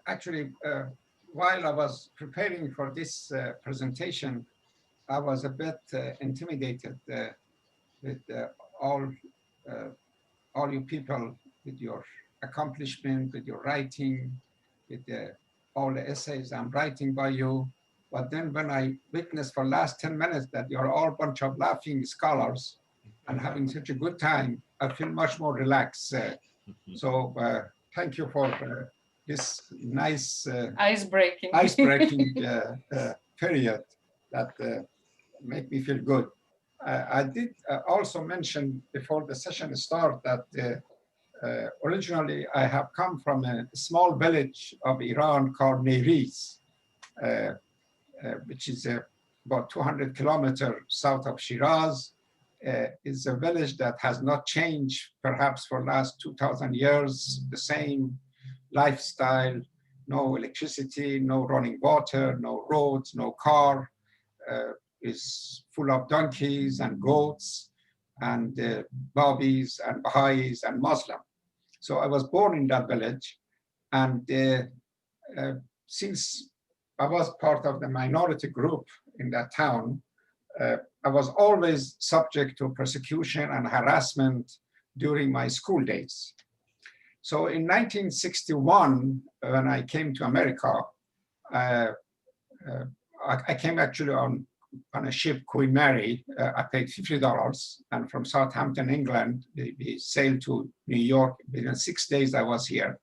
Actually, while I was preparing for this presentation, I was a bit intimidated with all you people, with your accomplishment, with your writing, with all the essays I'm writing by you. But then when I witnessed for last 10 minutes that you're all a bunch of laughing scholars and having such a good time, I feel much more relaxed. So thank you for this nice ice-breaking period that make me feel good. I did also mention before the session started that originally I have come from a small village of Iran called Neriz, which is about 200 kilometers south of Shiraz. Is a village that has not changed perhaps for the last 2,000 years, the same lifestyle, no electricity, no running water, no roads, no car, is full of donkeys and goats and Babis and Baha'is and Muslim. So I was born in that village, and since I was part of the minority group in that town, I was always subject to persecution and harassment during my school days. So in 1961, when I came to America, I came actually on a ship, Queen Mary. I paid $50, and from Southampton, England, we sailed to New York. Within 6 days, I was here.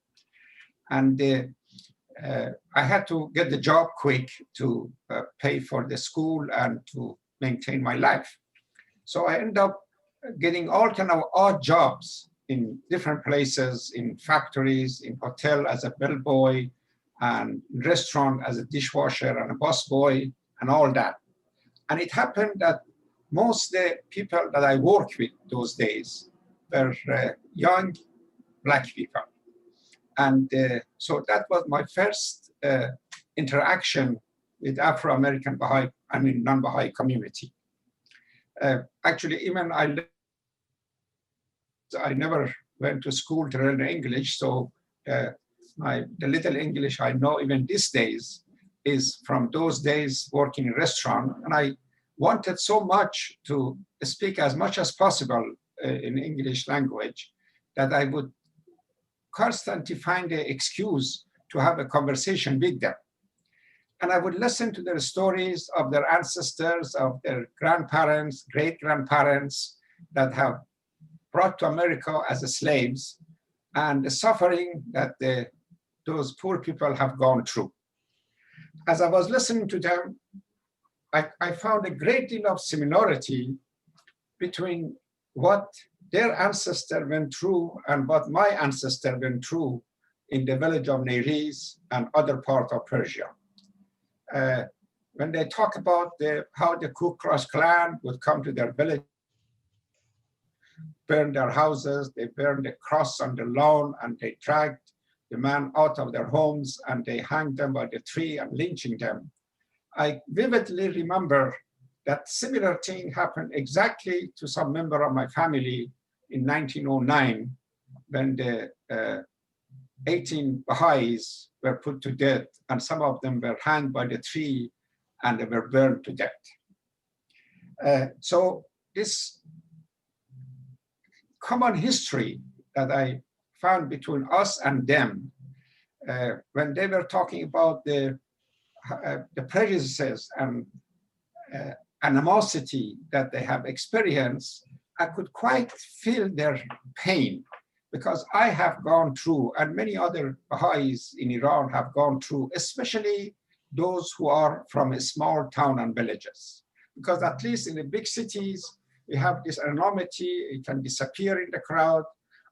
And I had to get the job quick to pay for the school and to maintain my life. So I ended up getting all kind of odd jobs in different places, in factories, in hotel as a bellboy, and restaurant as a dishwasher and a busboy, and all that. And it happened that most of the people that I worked with those days were young Black people. And so that was my first interaction with Afro-American Baha'i, non-Baha'i community. Actually, even I never went to school to learn English, so the little English I know even these days is from those days working in a restaurant. And I wanted so much to speak as much as possible in English language that I would constantly find an excuse to have a conversation with them. And I would listen to their stories of their ancestors, of their grandparents, great-grandparents that have brought to America as slaves, and the suffering that those poor people have gone through. As I was listening to them, I found a great deal of similarity between what their ancestor went through and what my ancestor went through in the village of Neriz and other parts of Persia. When they talk about how the Ku Klux Klan would come to their village, burn their houses, they burned the cross on the lawn, and they dragged the man out of their homes, and they hanged them by the tree and lynching them. I vividly remember that similar thing happened exactly to some member of my family in 1909, when the 18 Baha'is were put to death, and some of them were hanged by the tree and they were burned to death. So this common history that I found between us and them, when they were talking about the prejudices and animosity that they have experienced, I could quite feel their pain, because I have gone through, and many other Baha'is in Iran have gone through, especially those who are from a small town and villages. Because at least in the big cities, we have this anonymity, it can disappear in the crowd.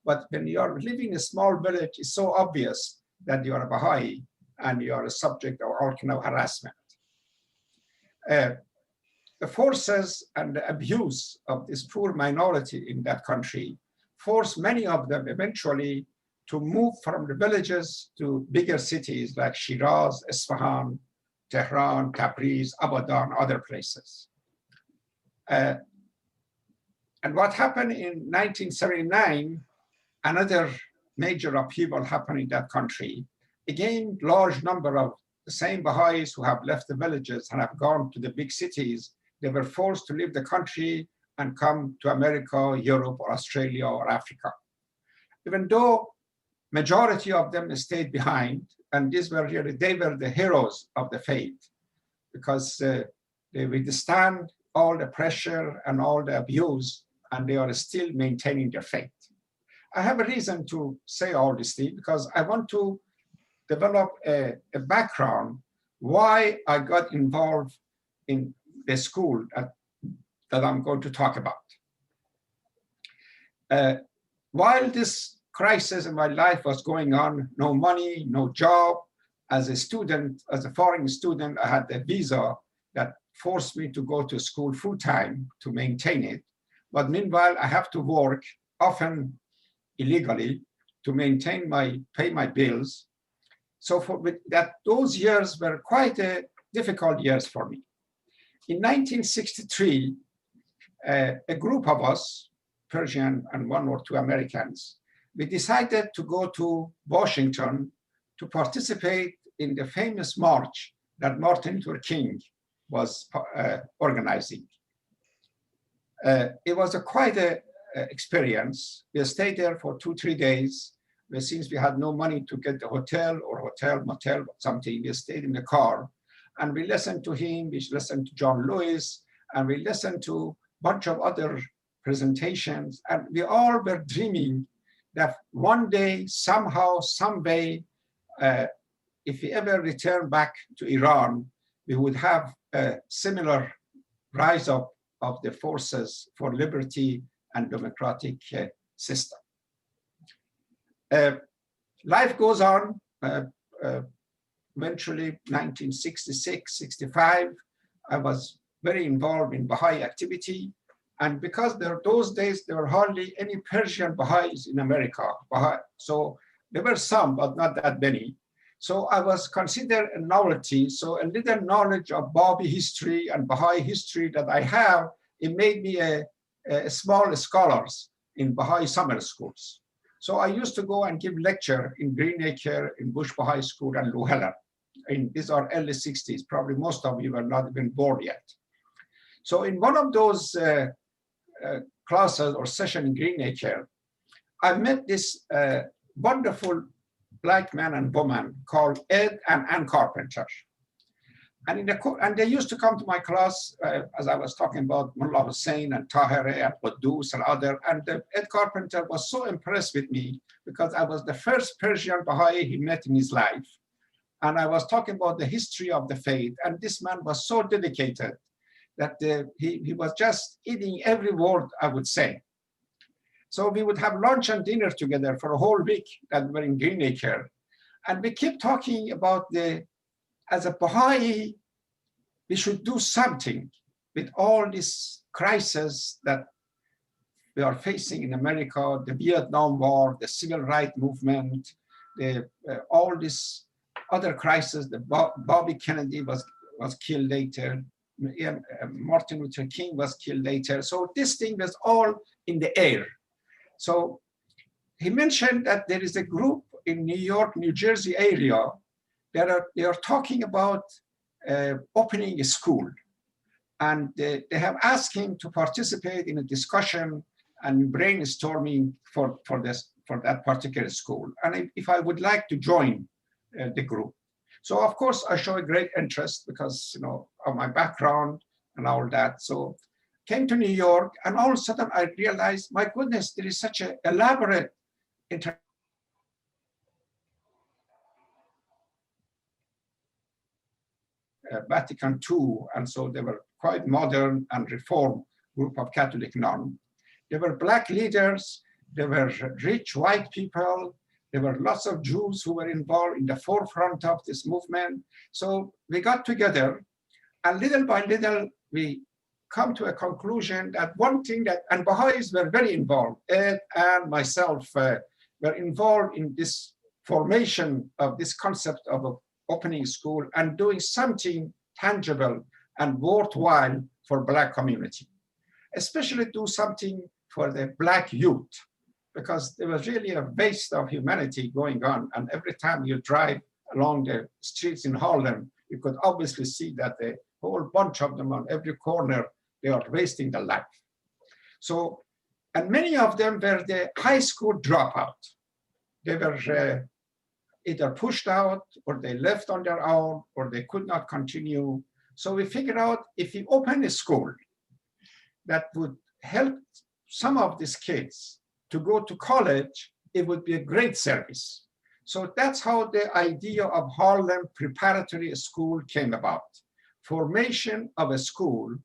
But when you are living in a small village, it's so obvious that you are a Baha'i and you are a subject of all kind of harassment. The forces and the abuse of this poor minority in that country forced many of them eventually to move from the villages to bigger cities like Shiraz, Isfahan, Tehran, Tabriz, Abadan, other places. And what happened in 1979, another major upheaval happened in that country, again, large number of the same Baha'is who have left the villages and have gone to the big cities, they were forced to leave the country and come to America, Europe, or Australia, or Africa. Even though majority of them stayed behind, and these were really, they were the heroes of the faith, because they withstand all the pressure and all the abuse, and they are still maintaining their faith. I have a reason to say all this thing, because I want to develop a background why I got involved in the school that I'm going to talk about. While this crisis in my life was going on, no money, no job, as a student, as a foreign student, I had a visa that forced me to go to school full-time to maintain it. But meanwhile, I have to work, often illegally, to pay my bills. So those years were quite difficult years for me. In 1963, a group of us, Persian and one or two Americans, we decided to go to Washington to participate in the famous march that Martin Luther King was organizing. It was quite an experience. We stayed there for 2-3 days. Since we had no money to get the hotel or motel, something, we stayed in the car. And we listened to him, we listened to John Lewis, and we listened to a bunch of other presentations. And we all were dreaming that one day, somehow, someday, if we ever return back to Iran, we would have a similar rise up of the forces for liberty and democratic system. Life goes on. Eventually, 1966, 65, I was very involved in Baha'i activity. And because those days, there were hardly any Persian Baha'is in America. So there were some, but not that many. So I was considered a novelty. So a little knowledge of Babi history and Baha'i history that I have, it made me a small scholars in Baha'i summer schools. So I used to go and give lecture in Greenacre, in Bush Baha'i School, and New Helen. These are early 60s. Probably most of you were not even born yet. So in one of those classes or session in Greenacre, I met this wonderful black man and woman called Ed and Ann Carpenter. And they used to come to my class, as I was talking about Mullah Hussein and Tahireh and Quddus and other. And Ed Carpenter was so impressed with me because I was the first Persian Baha'i he met in his life. And I was talking about the history of the faith. And this man was so dedicated that he was just eating every word I would say. So we would have lunch and dinner together for a whole week that we were in Greenacre. And we kept talking about as a Baha'i, we should do something with all this crisis that we are facing in America, the Vietnam War, the civil rights movement, all this other crisis. Bobby Kennedy was killed later. Martin Luther King was killed later. So this thing was all in the air. So he mentioned that there is a group in New York, New Jersey area. They are talking about opening a school. And they have asked him to participate in a discussion and brainstorming for that particular school. And if I would like to join the group. So of course I show a great interest because of my background and all that. So came to New York, and all of a sudden I realized, my goodness, there is such an elaborate Vatican II, and so they were quite modern and reformed group of Catholic nuns. There were black leaders, there were rich white people, there were lots of Jews who were involved in the forefront of this movement. So we got together, and little by little, we come to a conclusion that one thing and Baha'is were very involved. Ed and myself were involved in this formation of this concept of opening school and doing something tangible and worthwhile for Black community, especially do something for the Black youth. because there was really a waste of humanity going on. And every time you drive along the streets in Harlem, you could obviously see that the whole bunch of them on every corner, they are wasting their life. So, and many of them were the high school dropout. They were either pushed out, or they left on their own, or they could not continue. So we figured out if we open a school that would help some of these kids to go to college, it would be a great service. So that's how the idea of Harlem Preparatory School came about. Formation of a school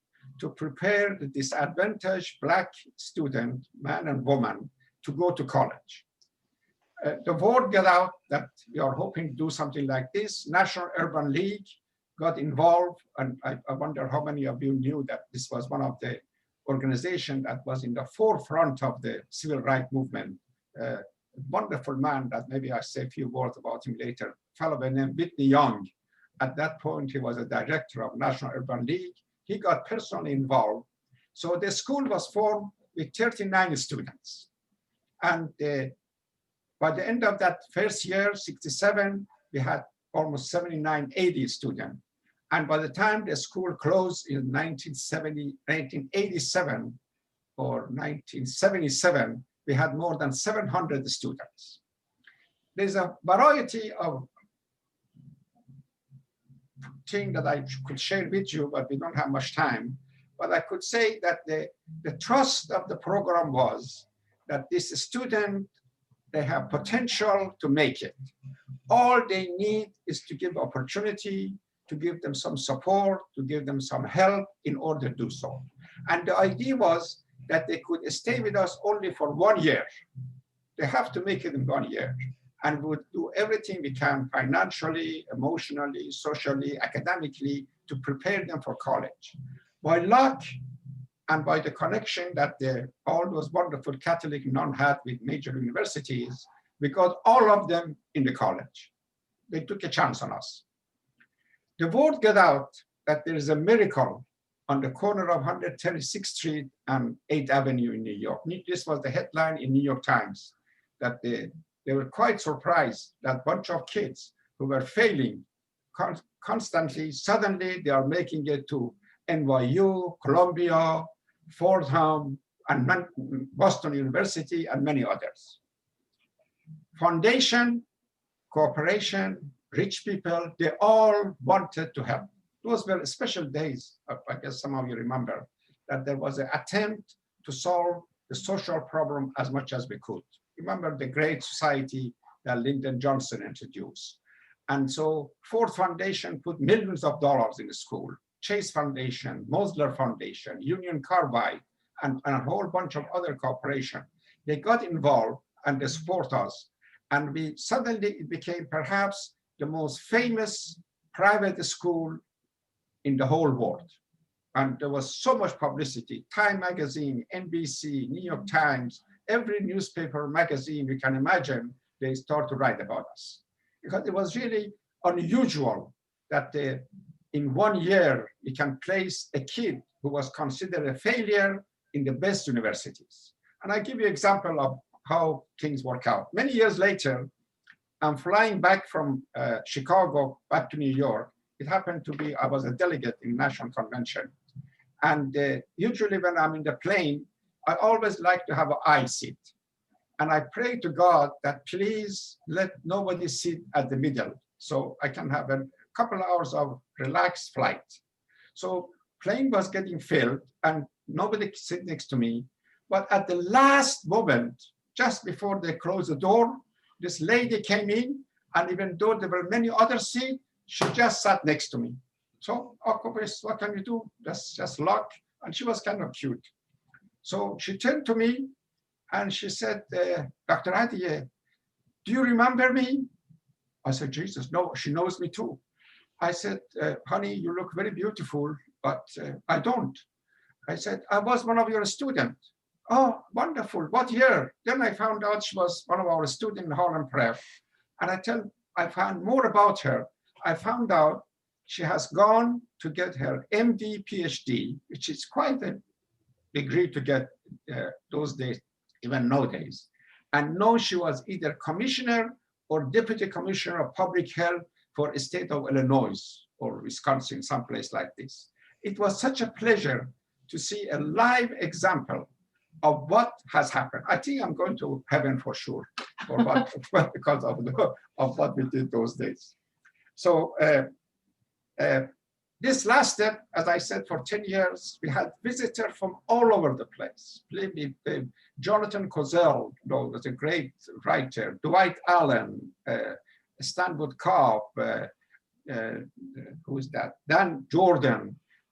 to prepare the disadvantaged Black student, man and woman, to go to college. The word got out that we are hoping to do something like this. National Urban League got involved, and I wonder how many of you knew that this was one of the organizations that was in the forefront of the civil rights movement. A wonderful man that maybe I'll say a few words about him later, a fellow by the name Whitney Young. At that point, he was a director of National Urban League. He got personally involved. So the school was formed with 39 students. And by the end of that first year, 67, we had almost 79, 80 students. And by the time the school closed in 1987 or 1977, we had more than 700 students. There's a variety of things that I could share with you, but we don't have much time. But I could say that the trust of the program was that this student, they have potential to make it. All they need is to give opportunity, to give them some support, to give them some help in order to do so. And the idea was that they could stay with us only for 1 year. They have to make it in 1 year. And we would do everything we can financially, emotionally, socially, academically to prepare them for college. By luck and by the connection that all those wonderful Catholic nuns had with major universities, we got all of them in the college. They took a chance on us. The word got out that there is a miracle on the corner of 136th Street and 8th Avenue in New York. This was the headline in New York Times, that they were quite surprised that a bunch of kids who were failing constantly, suddenly they are making it to NYU, Columbia, Fordham, and Boston University, and many others. Foundation, cooperation, rich people, they all wanted to help. Those were special days, I guess some of you remember, that there was an attempt to solve the social problem as much as we could. Remember the Great Society that Lyndon Johnson introduced. And so Ford Foundation put millions of dollars in the school. Chase Foundation, Mosler Foundation, Union Carbide, and a whole bunch of other corporations. They got involved and they support us. And suddenly it became perhaps the most famous private school in the whole world. And there was so much publicity. Time Magazine, NBC, New York Times, every newspaper, magazine you can imagine, they start to write about us. Because it was really unusual that in 1 year, we can place a kid who was considered a failure in the best universities. And I give you an example of how things work out. Many years later, I'm flying back from Chicago back to New York. It happened to be, I was a delegate in National Convention. And usually when I'm in the plane, I always like to have an aisle seat. And I pray to God that please let nobody sit at the middle so I can have a couple of hours of relaxed flight. So plane was getting filled and nobody sit next to me. But at the last moment, just before they closed the door, this lady came in, and even though there were many other seats, she just sat next to me. So, of course, what can you do? That's just luck. And she was kind of cute. So she turned to me and she said, Dr. Ahdieh, do you remember me? I said, Jesus, no, she knows me too. I said, honey, you look very beautiful, but I don't. I said, I was one of your students. Oh, wonderful. What year? Then I found out she was one of our students in Harlem Prep. And I found more about her. I found out she has gone to get her MD, PhD, which is quite a degree to get those days, even nowadays. and know she was either commissioner or deputy commissioner of public health for the state of Illinois or Wisconsin, someplace like this. It was such a pleasure to see a live example of what has happened. I think I'm going to heaven for sure, for what, because of what we did those days. So this lasted, as I said, for 10 years. We had visitors from all over the place. Jonathan Kozell, was a great writer, Dwight Allen, Stanwood Cobb, who is that? Dan Jordan.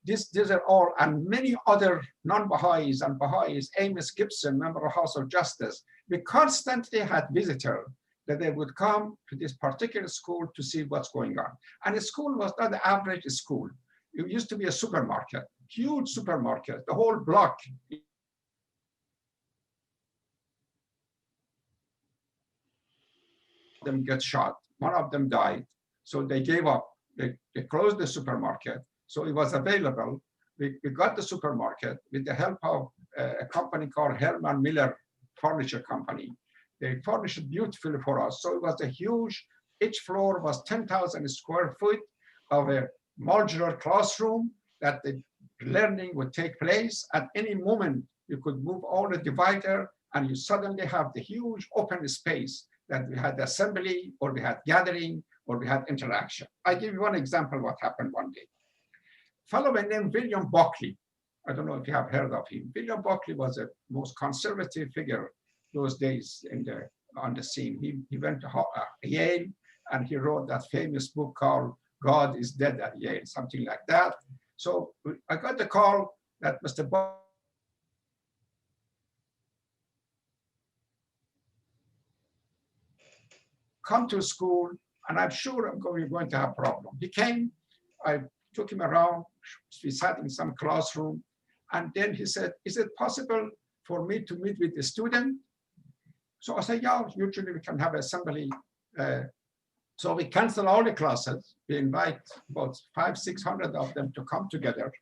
These are all, and many other non-Baha'is and Baha'is, Amos Gibson, member of House of Justice. We constantly had visitors that they would come to this particular school to see what's going on. And the school was not the average school. It used to be a supermarket, huge supermarket, the whole block. Them get shot, one of them died. So they gave up, they closed the supermarket. So it was available. We got the supermarket with the help of a company called Herman Miller Furniture Company. They furnished it beautifully for us. So it was a huge, each floor was 10,000 square feet of a modular classroom that the learning would take place. At any moment, you could move all the divider and you suddenly have the huge open space that we had assembly or we had gathering or we had interaction. I give you one example of what happened one day. A fellow named William Buckley. I don't know if you have heard of him. William Buckley was the most conservative figure those days on the scene. He went to Yale and he wrote that famous book called God is Dead at Yale, something like that. So I got the call that Mr. Buckley come to school, and I'm sure we're going to have a problem. He came, I took him around, we sat in some classroom, and then he said, is it possible for me to meet with the student? So I said, yeah, usually we can have assembly. So we cancel all the classes. We invite about 500-600 of them to come together,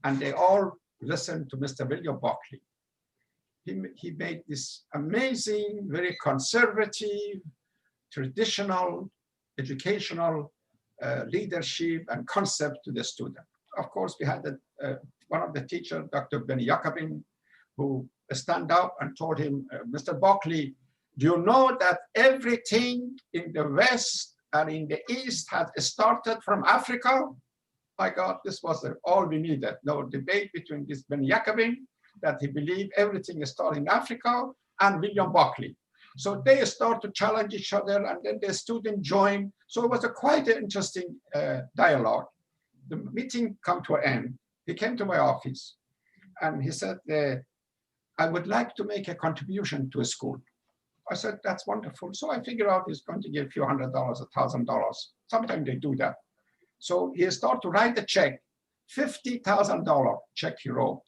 and they all listen to Mr. William Buckley. He made this amazing, very conservative, traditional, educational leadership and concept to the student. Of course, we had one of the teachers, Dr. Ben Yakabin, who stand up and told him, Mr. Buckley, do you know that everything in the West and in the East has started from Africa? My God, this was all we needed. No debate between this Ben Yakabin, that he believed everything started in Africa, and William Buckley. So they start to challenge each other, and then the student joined. So it was quite an interesting dialogue. The meeting come to an end. He came to my office, and he said, I would like to make a contribution to a school. I said, that's wonderful. So I figured out he's going to give a few $100, $1,000. Sometimes they do that. So he started to write a check, $50,000 check he wrote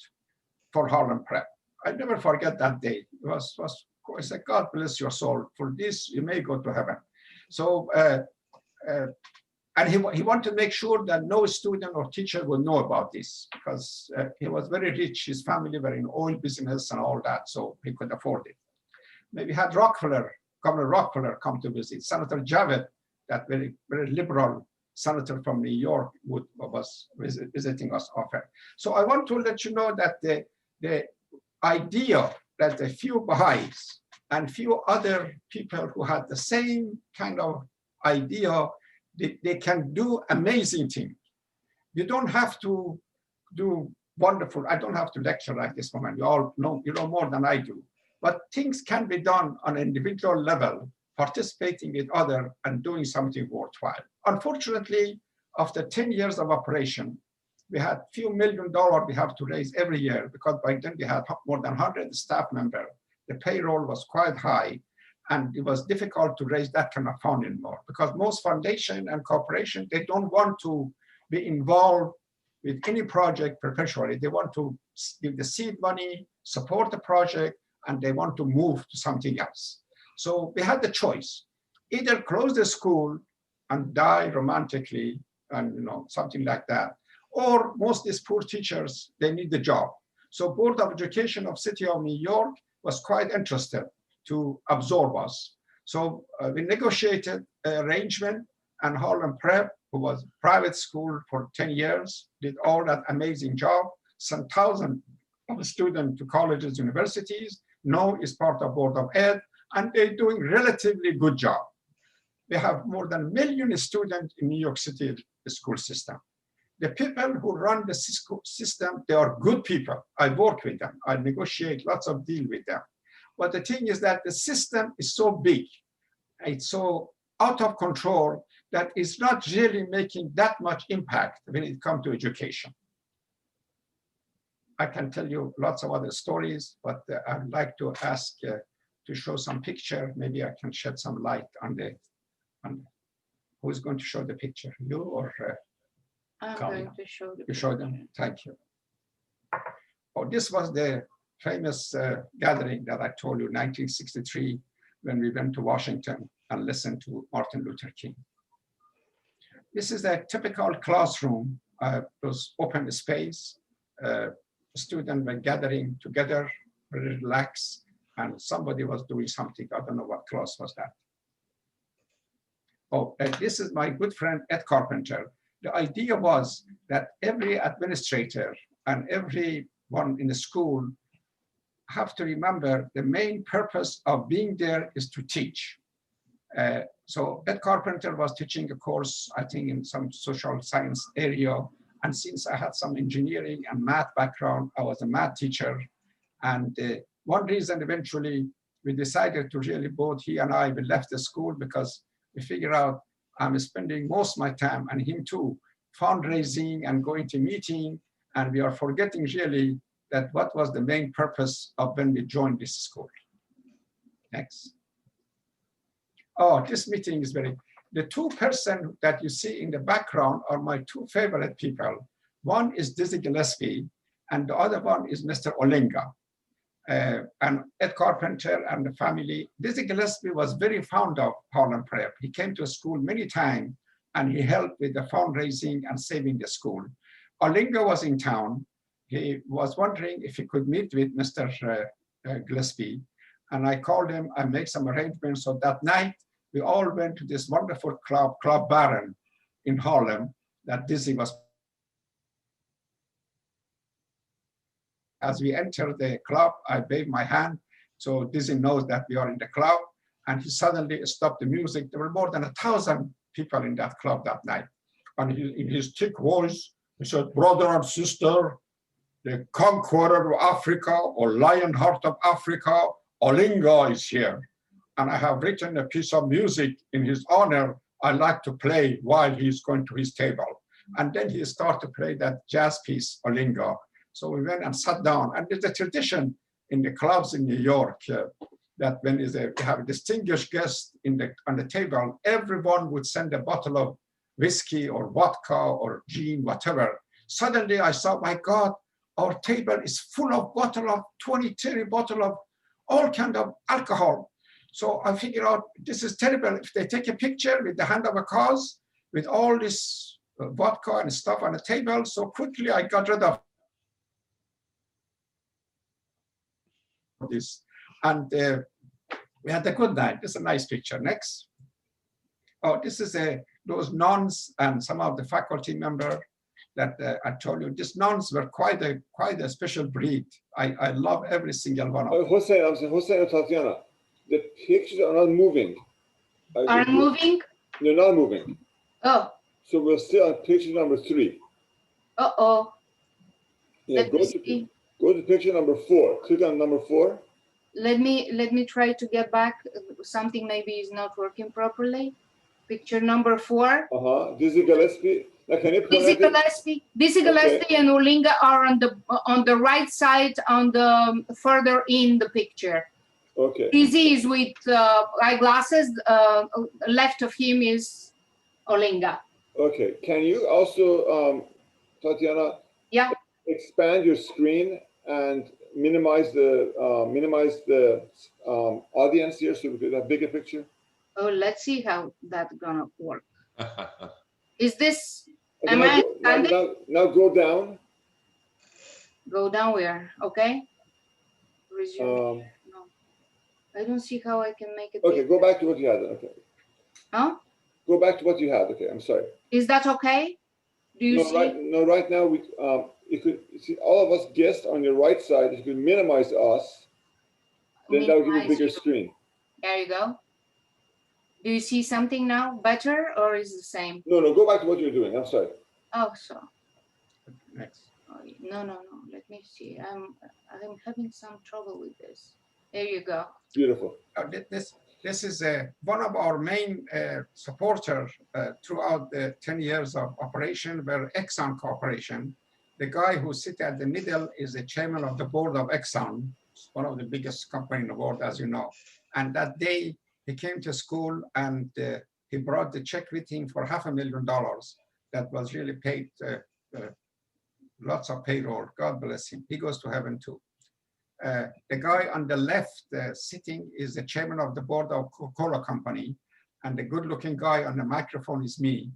for Harlem Prep. I never forget that day. I said, God bless your soul. For this, you may go to heaven. So, and he wanted to make sure that no student or teacher will know about this, because he was very rich. His family were in oil business and all that, so he could afford it. Maybe had Governor Rockefeller come to visit. Senator Javed, that very, very liberal senator from New York, was visiting us often. So I want to let you know that the idea that a few Baha'is and few other people who had the same kind of idea, they can do amazing things. You don't have to do wonderful. I don't have to lecture like this moment. You all know, you know more than I do. But things can be done on an individual level, participating with others and doing something worthwhile. Unfortunately, after 10 years of operation, we had few $1 million we have to raise every year, because by then we had more than 100 staff members. The payroll was quite high, and it was difficult to raise that kind of fund anymore, because most foundation and corporation, they don't want to be involved with any project perpetually. They want to give the seed money, support the project, and they want to move to something else. So we had the choice, either close the school and die romantically, and something like that, or most of these poor teachers, they need the job. So Board of Education of City of New York was quite interested to absorb us. So we negotiated an arrangement, and Harlem Prep, who was a private school for 10 years, did all that amazing job, sent thousands of students to colleges, universities, now is part of Board of Ed, and they're doing relatively good job. We have more than 1 million students in New York City school system. The people who run the school system, they are good people. I work with them. I negotiate lots of deals with them. But the thing is that the system is so big, it's so out of control that it's not really making that much impact when it comes to education. I can tell you lots of other stories, but I'd like to ask to show some picture. Maybe I can shed some light on who's going to show the picture, you or I'm going to show the you show them. Thank you. Oh, this was the famous gathering that I told you, 1963, when we went to Washington and listened to Martin Luther King. This is a typical classroom. It was open space. Students were gathering together, very relaxed, and somebody was doing something. I don't know what class was that. Oh, this is my good friend, Ed Carpenter. The idea was that every administrator and everyone in the school have to remember the main purpose of being there is to teach. So Ed Carpenter was teaching a course, I think, in some social science area. And since I had some engineering and math background, I was a math teacher. And one reason eventually we decided to really, both he and I, we left the school because we figured out I'm spending most of my time, and him too, fundraising and going to meeting. And we are forgetting really that what was the main purpose of when we joined this school. Next. Oh, this meeting is very, the two persons that you see in the background are my two favorite people. One is Dizzy Gillespie, and the other one is Mr. Olinga. And Ed Carpenter and the family. Dizzy Gillespie was very fond of Harlem Prep. He came to school many times, and he helped with the fundraising and saving the school. Olinga was in town. He was wondering if he could meet with Mr. Gillespie. And I called him and made some arrangements. So that night, we all went to this wonderful club, Club Baron in Harlem, that Dizzy was. As we entered the club, I waved my hand. So Dizzy knows that we are in the club. And he suddenly stopped the music. There were more than 1,000 people in that club that night. And in his thick voice, he said, brother and sister, the conqueror of Africa, or Lionheart of Africa, Olinga is here. And I have written a piece of music in his honor I like to play while he's going to his table. And then he started to play that jazz piece, Olinga. So we went and sat down. And there's a tradition in the clubs in New York that when we have a distinguished guest on the table, everyone would send a bottle of whiskey or vodka or gin, whatever. Suddenly I saw, my God, our table is full of bottle of 20, 30 bottle of all kind of alcohol. So I figured out this is terrible. If they take a picture with the hand of a cause, with all this vodka and stuff on the table, so quickly I got rid of this. And we had a good night. This is a nice picture. Next. Oh, this is those nuns and some of the faculty members that I told you. These nuns were quite a special breed. I love every single one of them. Hussein and Tatiana, the pictures are not moving. Are moving? They're not moving. Oh. So we're still on picture number 3. Uh-oh. Yeah, go to picture number 4. Click on number 4. Let me try to get back. Something maybe is not working properly. Picture number 4. Dizzy Gillespie. Now, can you Dizzy Gillespie and Olinga are on the right side, on the further in the picture. Okay. Dizzy is with eyeglasses. Left of him is Olinga. Okay. Can you also, Tatiana? Yeah. Expand your screen and minimize the audience here so we could have a bigger picture. Oh, let's see how that's gonna work. Is this? Okay, am I standing? Now go down. Go down where? Okay. Resume. No. I don't see how I can make it Okay, bigger. go back to what you had. Okay. Huh? Go back to what you had. Okay, I'm sorry. Is that okay? Do you see? Right now we you could see all of us guests on your right side. If you could minimize us, then that would give you a Minimize bigger you. screen. There you go. Do you see something now better or is it the same? No, go back to what you're doing. I'm sorry. Oh, so. Next. Oh, no. Let me see. I'm having some trouble with this. There you go. Beautiful. This is one of our main supporters throughout the 10 years of operation, were Exxon Corporation. The guy who sits at the middle is the chairman of the board of Exxon, one of the biggest company in the world, as you know. And that day he came to school and he brought the check with him for $500,000 that was really paid, lots of payroll. God bless him. He goes to heaven too. The guy on the left sitting is the chairman of the board of Coca-Cola Company, and the good-looking guy on the microphone is me.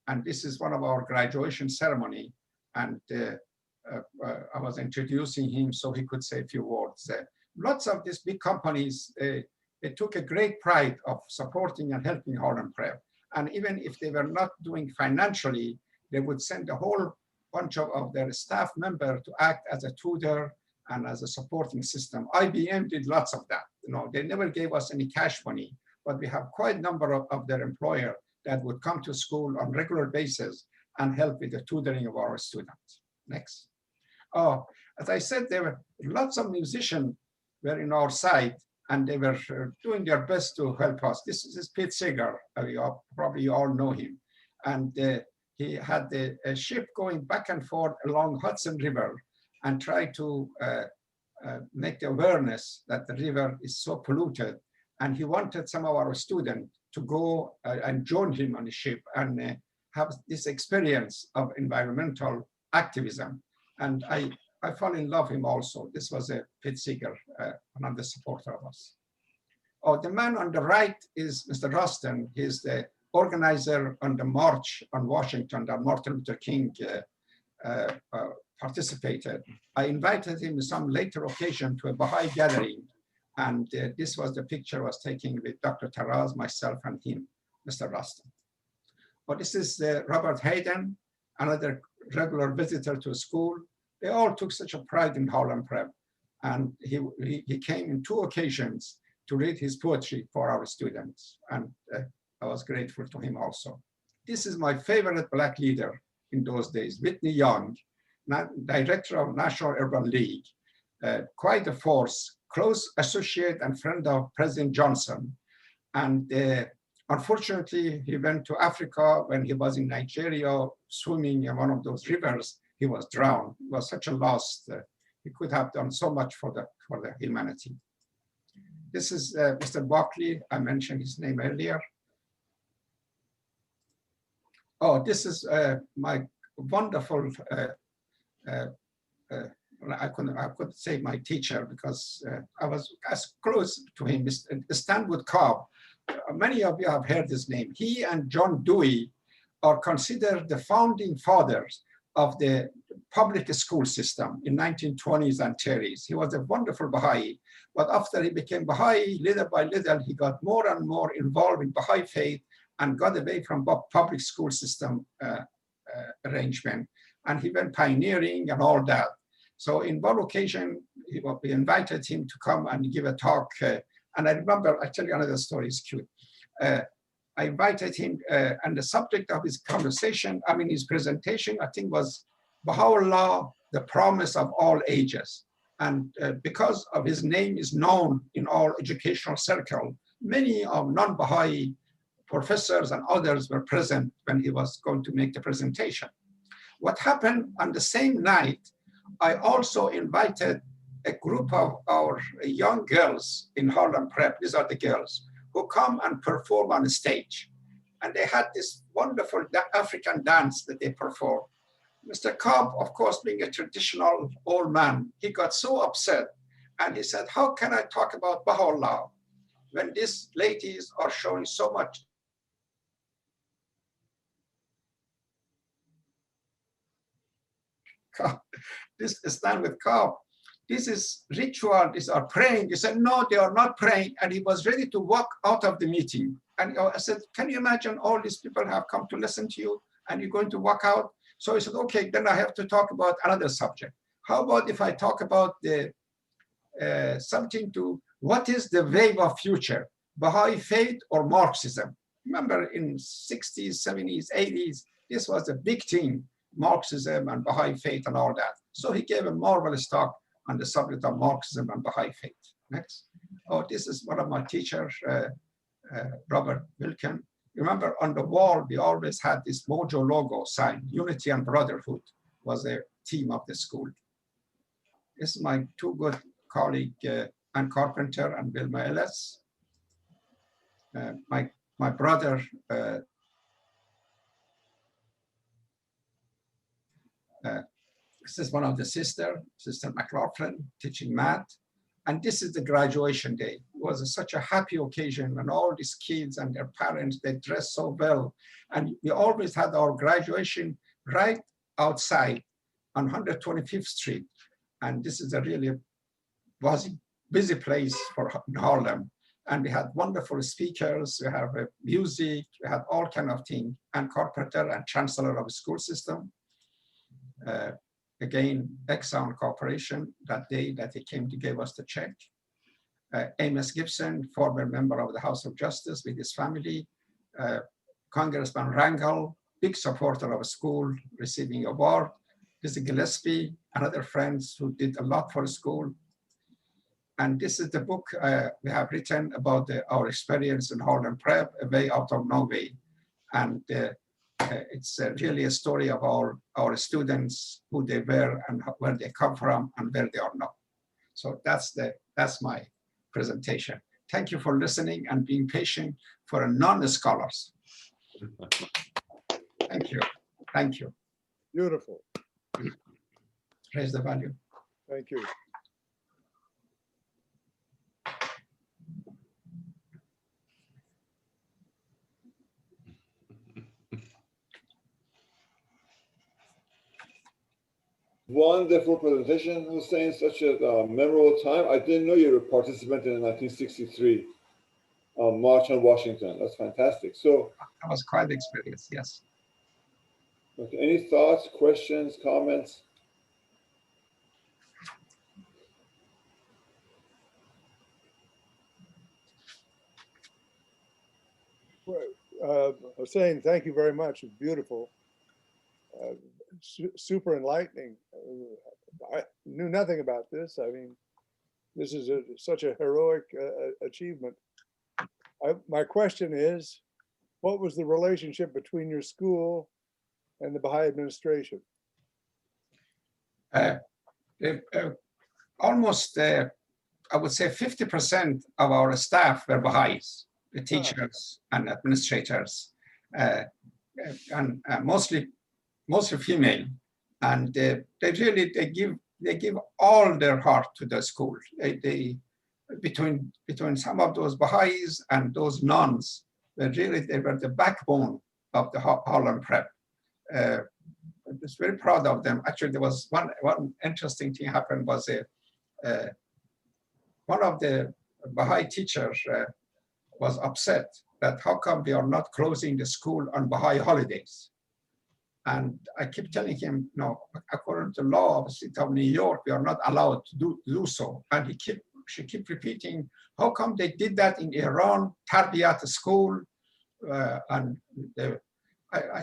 And this is one of our graduation ceremony, and I was introducing him so he could say a few words. Lots of these big companies, they took a great pride of supporting and helping Harlem Prep. And even if they were not doing financially, they would send a whole bunch of their staff member to act as a tutor and as a supporting system. IBM did lots of that. You know, they never gave us any cash money, but we have quite a number of their employer that would come to school on regular basis and help with the tutoring of our students. Next. Oh, as I said, there were lots of musicians were in our side, and they were doing their best to help us. This is Pete Seeger. Probably you all know him. And he had a ship going back and forth along Hudson River and try to make the awareness that the river is so polluted. And he wanted some of our students to go and join him on the ship and have this experience of environmental activism. And I fell in love with him also. This was a Pete Seeger, another supporter of us. Oh, the man on the right is Mr. Rustin. He's the organizer on the march on Washington that Martin Luther King participated. I invited him on some later occasion to a Baha'i gathering, and this was the picture I was taking with Dr. Taraz, myself, and him, Mr. Rustin. But this is Robert Hayden, another regular visitor to school. They all took such a pride in Harlem Prep, and he came in 2 occasions to read his poetry for our students, and I was grateful to him also. This is my favorite Black leader in those days, Whitney Young, director of National Urban League, quite a force, close associate and friend of President Johnson. And unfortunately, he went to Africa when he was in Nigeria, swimming in one of those rivers. He was drowned. It was such a loss. He could have done so much for the humanity. This is Mr. Buckley. I mentioned his name earlier. Oh, this is my wonderful, I could say my teacher because I was as close to him, Mr. Stanwood Cobb. Many of you have heard his name. He and John Dewey are considered the founding fathers of the public school system in 1920s and 30s. He was a wonderful Baha'i, but after he became Baha'i, little by little, he got more and more involved in Baha'i faith and got away from public school system arrangement. And he went pioneering and all that. So in one occasion, we invited him to come and give a talk. And I remember, I'll tell you another story, it's cute. I invited him, and the subject of his conversation, his presentation, I think was Baha'u'llah, the promise of all ages. And because of his name is known in all educational circles, many of non-Baha'i professors and others were present when he was going to make the presentation. What happened on the same night, I also invited a group of our young girls in Harlem Prep, these are the girls, who come and perform on the stage. And they had this wonderful African dance that they performed. Mr. Cobb, of course, being a traditional old man, he got so upset and he said, how can I talk about Baha'u'llah when these ladies are showing so much this stand with Cobb. this is ritual, these are praying. He said, no, they are not praying. And he was ready to walk out of the meeting. And I said, can you imagine all these people have come to listen to you and you're going to walk out? So he said, okay, then I have to talk about another subject. How about if I talk about the something to what is the wave of future, Baha'i faith or Marxism? Remember in 60s, 70s, 80s, this was a big thing, Marxism and Baha'i faith and all that. So he gave a marvelous talk on the subject of Marxism and Baha'i faith. Next. Oh, this is one of my teachers, Robert Wilkin. Remember on the wall, we always had this Mojo logo sign, Unity and Brotherhood was the theme of the school. This is my two good colleague, Ann Carpenter and Wilma Ellis. My brother, this is one of the Sister McLaughlin, teaching math. And this is the graduation day. It was such a happy occasion when all these kids and their parents, they dressed so well. And we always had our graduation right outside on 125th Street. And this is a really busy place for Harlem. And we had wonderful speakers, we have music, we had all kind of things. And Carpenter and Chancellor of the school system. Again, Exxon Corporation, that day that he came to give us the check. Amos Gibson, former member of the House of Justice with his family. Congressman Rangel, big supporter of a school, receiving award. Dizzy Gillespie, another friends who did a lot for the school. And this is the book we have written about our experience in Harlem Prep, A Way Out of No Way. And it's really a story of our students, who they were and where they come from and where they are now. So that's my presentation. Thank you for listening and being patient for a non-scholars. Thank you. Thank you. Beautiful. Raise the value. Thank you. Wonderful presentation, Hussein. Such a memorable time. I didn't know you were a participant in the 1963 March on Washington. That's fantastic. So that was quite the experience, yes. Okay, any thoughts, questions, comments? Hussein, thank you very much. It's beautiful. Super enlightening. I knew nothing about this. I mean, this is such a heroic achievement. My question is, what was the relationship between your school and the Baha'i administration? Almost, I would say 50% of our staff were Baha'is, the teachers and administrators, and mostly female. And they give all their heart to the school. Between some of those Baha'is and those nuns, they were the backbone of the Harlem Prep. I was very proud of them. Actually, there was one interesting thing happened was one of the Baha'i teachers was upset that how come we are not closing the school on Baha'i holidays. And I keep telling him, no, according to law of the state of New York, we are not allowed to do so. And she kept repeating, how come they did that in Iran, Tarbiyat school? I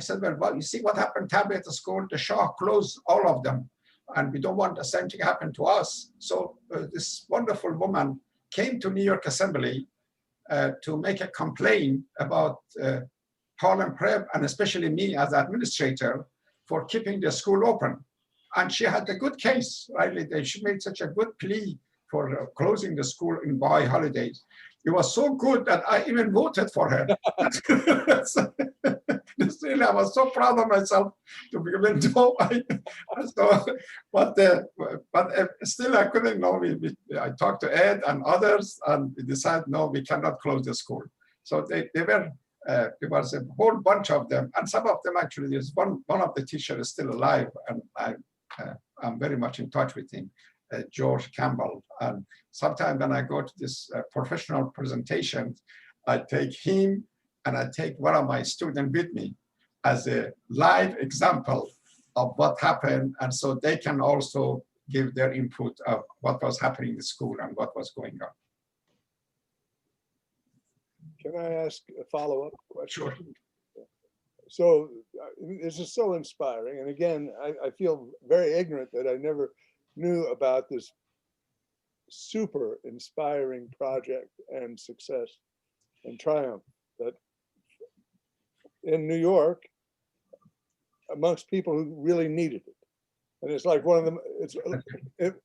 said, well, you see what happened Tarbiyat school? The Shah closed all of them. And we don't want the same thing to happen to us. So this wonderful woman came to New York Assembly to make a complaint about Harlem Prep, and especially me as administrator, for keeping the school open. And she had a good case, right? She made such a good plea for closing the school in Baha'i holidays. It was so good that I even voted for her. Really, I was so proud of myself to be able to. But still, I couldn't know. I talked to Ed and others, and we decided, no, we cannot close the school. So they were. There was a whole bunch of them, and some of them actually. There's one of the teachers is still alive, and I'm very much in touch with him. George Campbell. And sometimes when I go to this professional presentation, I take him and I take one of my students with me as a live example of what happened. And so they can also give their input of what was happening in the school and what was going on. Can I ask a follow-up question? Sure. So this is so inspiring. And again, I feel very ignorant that I never knew about this super inspiring project and success and triumph that in New York, amongst people who really needed it. And it's like one of the,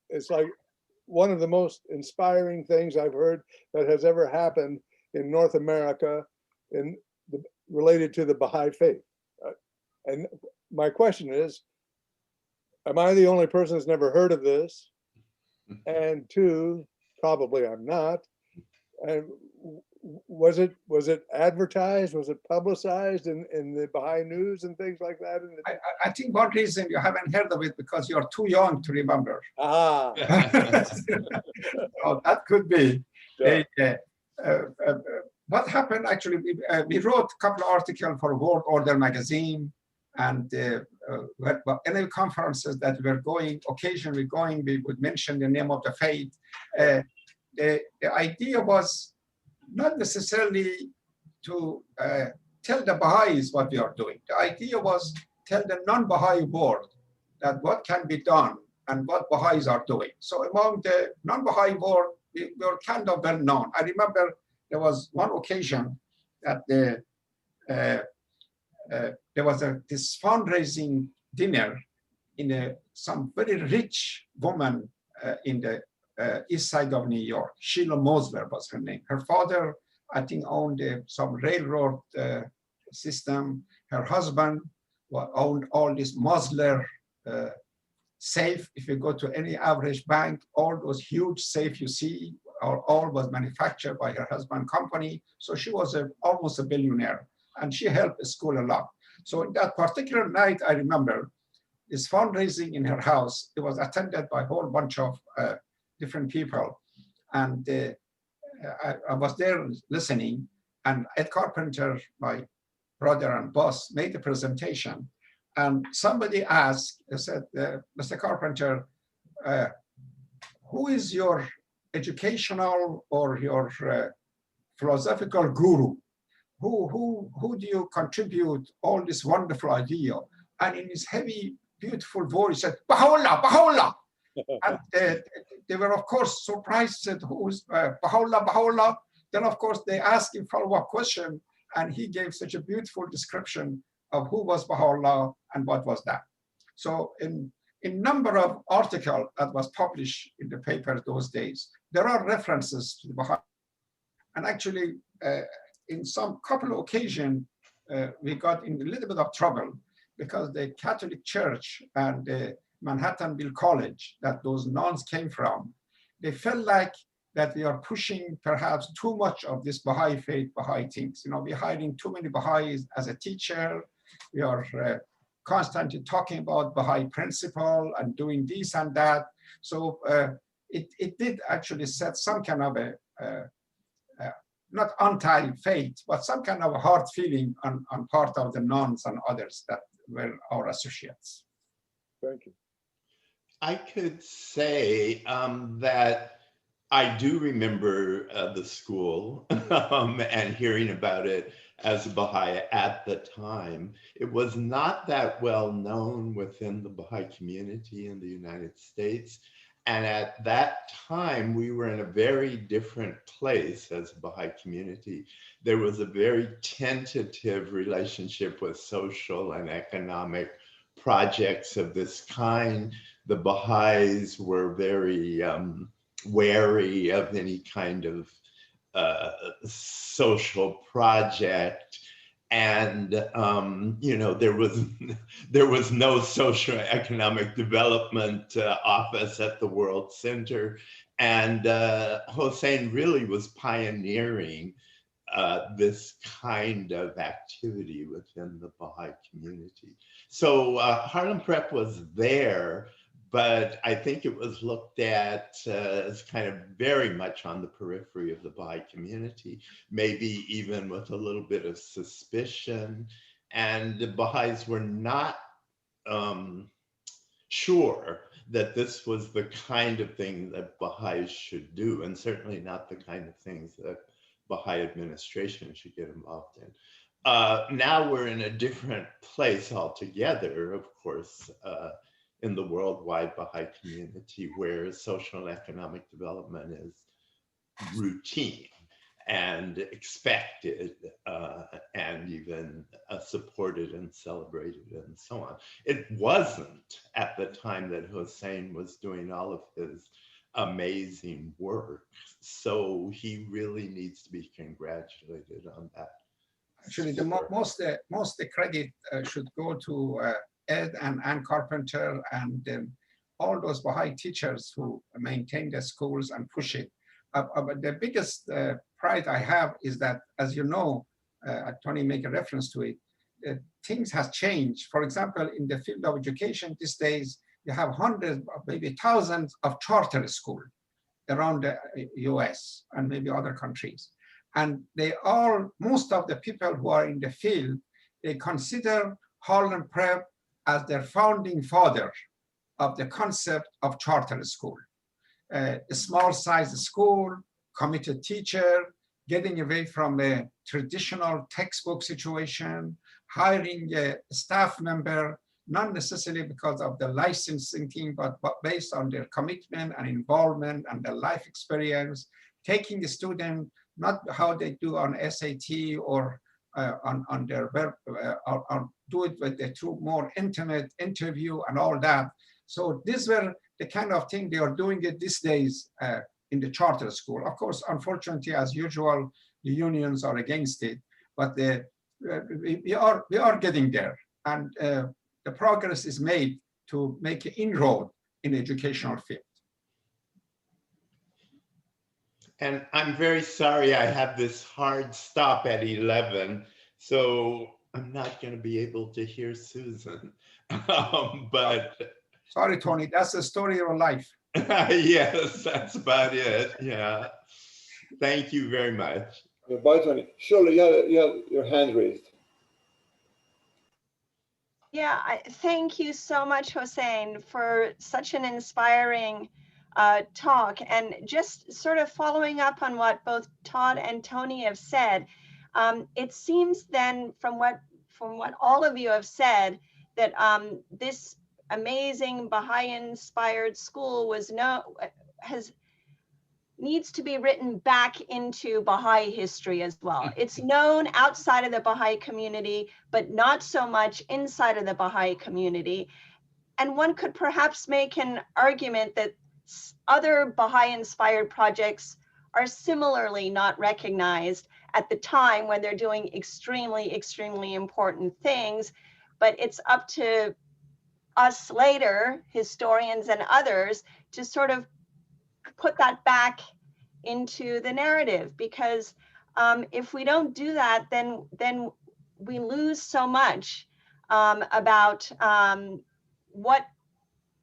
it's like one of the most inspiring things I've heard that has ever happened in North America related to the Baha'i faith. And my question is, am I the only person that's never heard of this? And two, probably I'm not. And was it advertised? Was it publicized in the Baha'i news and things like that? I think one reason you haven't heard of it because you're too young to remember. Ah. Oh, that could be. Yeah. What happened actually, we wrote a couple of articles for World Order magazine, and any conferences that we were going, occasionally going, we would mention the name of the faith. The idea was not necessarily to tell the Baha'is what we are doing. The idea was tell the non-Baha'i world that what can be done and what Baha'is are doing. So among the non-Baha'i world, we were kind of well known. I remember there was one occasion that there was this fundraising dinner in some very rich woman in the east side of New York. Sheila Mosler was her name. Her father, I think, owned some railroad system. Her husband owned all this Mosler safe. If you go to any average bank, all those huge safe you see, all was manufactured by her husband's company. So she was almost a billionaire, and she helped the school a lot. So that particular night, I remember this fundraising in her house. It was attended by a whole bunch of different people. And I was there listening, and Ed Carpenter, my brother and boss, made a presentation. And somebody asked, they said, Mr. Carpenter, who is your educational or your philosophical guru? Who do you contribute all this wonderful idea? And in his heavy, beautiful voice, he said, Baha'u'llah, Baha'u'llah. And they were, of course, surprised, said, who is Baha'u'llah, Baha'u'llah? Then, of course, they asked him follow-up question, and he gave such a beautiful description of who was Baha'u'llah and what was that. So in number of articles that was published in the paper those days, there are references to the Baha'i. And actually, in some couple of occasions, we got in a little bit of trouble because the Catholic Church and the Manhattanville College that those nuns came from, they felt like that we are pushing perhaps too much of this Baha'i faith, Baha'i things. You know, we're hiring too many Baha'is as a teacher. We are constantly talking about Baha'i principle and doing this and that. So it did actually set some kind of not anti-faith, but some kind of a hard feeling on part of the nuns and others that were our associates. Thank you. I could say that I do remember the school and hearing about it as a Baha'i at the time. It was not that well known within the Baha'i community in the United States. And at that time, we were in a very different place as a Baha'i community. There was a very tentative relationship with social and economic projects of this kind. The Baha'is were very wary of any kind of social project. And you know, there was no socio-economic development office at the World Center, and Hussein really was pioneering this kind of activity within the Baha'i community. So Harlem Prep was there, but I think it was looked at as kind of very much on the periphery of the Baha'i community, maybe even with a little bit of suspicion. And the Baha'is were not sure that this was the kind of thing that Baha'is should do, and certainly not the kind of things that Baha'i administration should get involved in. Now we're in a different place altogether, of course, in the worldwide Baha'i community, where social and economic development is routine and expected and even supported and celebrated and so on. It wasn't at the time that Hussein was doing all of his amazing work. So he really needs to be congratulated on that. Actually, the most the credit should go to Ed and Ann Carpenter and all those Baha'i teachers who maintain the schools and push it. But the biggest pride I have is that, as you know, Tony make a reference to it, things has changed. For example, in the field of education these days, you have hundreds, maybe thousands of charter schools around the US and maybe other countries. And they all, most of the people who are in the field, they consider Harlem Prep as their founding father of the concept of charter school. A small size school, committed teacher, getting away from a traditional textbook situation, hiring a staff member, not necessarily because of the licensing thing, but based on their commitment and involvement and their life experience, taking the student, not how they do on SAT or on their web, or do it with a through more intimate interview and all that. So these were the kind of thing they are doing it these days in the charter school. Of course, unfortunately, as usual, the unions are against it, but we are getting there, and the progress is made to make an inroad in the educational field. And I'm very sorry I have this hard stop at 11, so I'm not going to be able to hear Susan. But sorry, Tony, that's the story of your life. yes, that's about it. Yeah. Thank you very much. Bye, Tony. Shirley, you have your hand raised. Yeah, thank you so much, Hussein, for such an inspiring talk. And just sort of following up on what both Todd and Tony have said, it seems then from what all of you have said, that this amazing Baha'i-inspired school needs to be written back into Baha'i history as well. It's known outside of the Baha'i community, but not so much inside of the Baha'i community. And one could perhaps make an argument that other Baha'i-inspired projects are similarly not recognized at the time when they're doing extremely, extremely important things. But it's up to us later, historians and others, to sort of put that back into the narrative, because if we don't do that, then we lose so much about what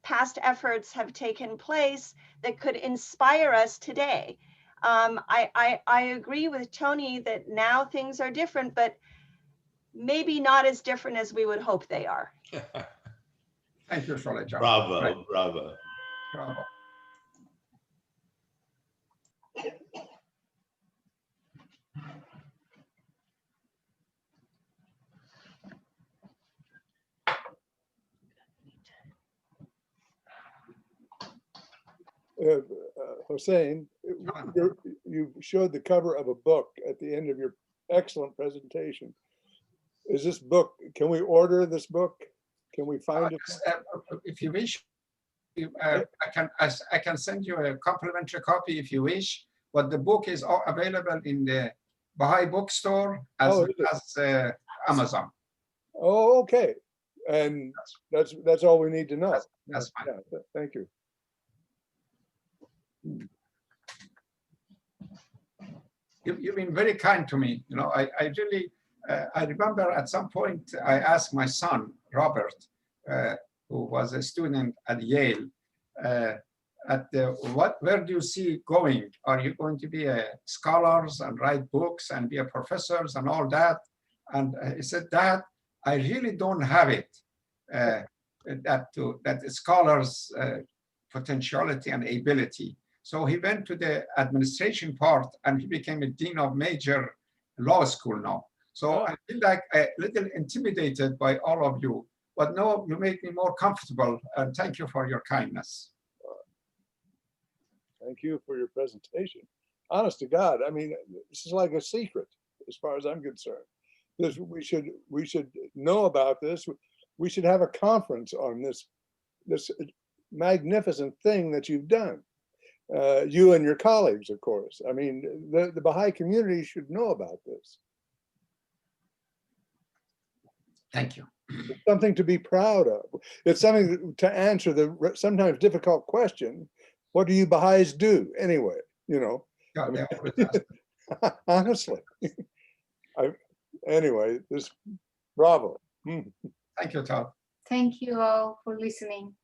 past efforts have taken place that could inspire us today. I agree with Tony that now things are different, but maybe not as different as we would hope they are. Thank you, Shirley. Bravo, right. bravo. Bravo. Hussein, you showed the cover of a book at the end of your excellent presentation. Is this book, can we order this book? Can we find it? If you wish, I can send you a complimentary copy if you wish, but the book is available in the Baha'i bookstore as well as Amazon. Oh, okay. And that's all we need to know. That's fine. Yeah, thank you. You've been very kind to me. You know, I really, I remember at some point I asked my son, Robert, who was a student at Yale, where do you see going? Are you going to be a scholars and write books and be a professors and all that? And he said, Dad, I really don't have it. That scholars potentiality and ability. So he went to the administration part and he became a dean of major law school now. So I feel like a little intimidated by all of you, but no, you make me more comfortable, and thank you for your kindness. Thank you for your presentation. Honest to God, I mean, this is like a secret as far as I'm concerned. We should know about this. We should have a conference on this magnificent thing that you've done. You and your colleagues, of course. I mean, the Baha'i community should know about this. Thank you. It's something to be proud of. It's something to answer the sometimes difficult question, what do you Baha'is do anyway? You know, God, I mean, honestly. Anyway, bravo. Thank you, Todd. Thank you all for listening.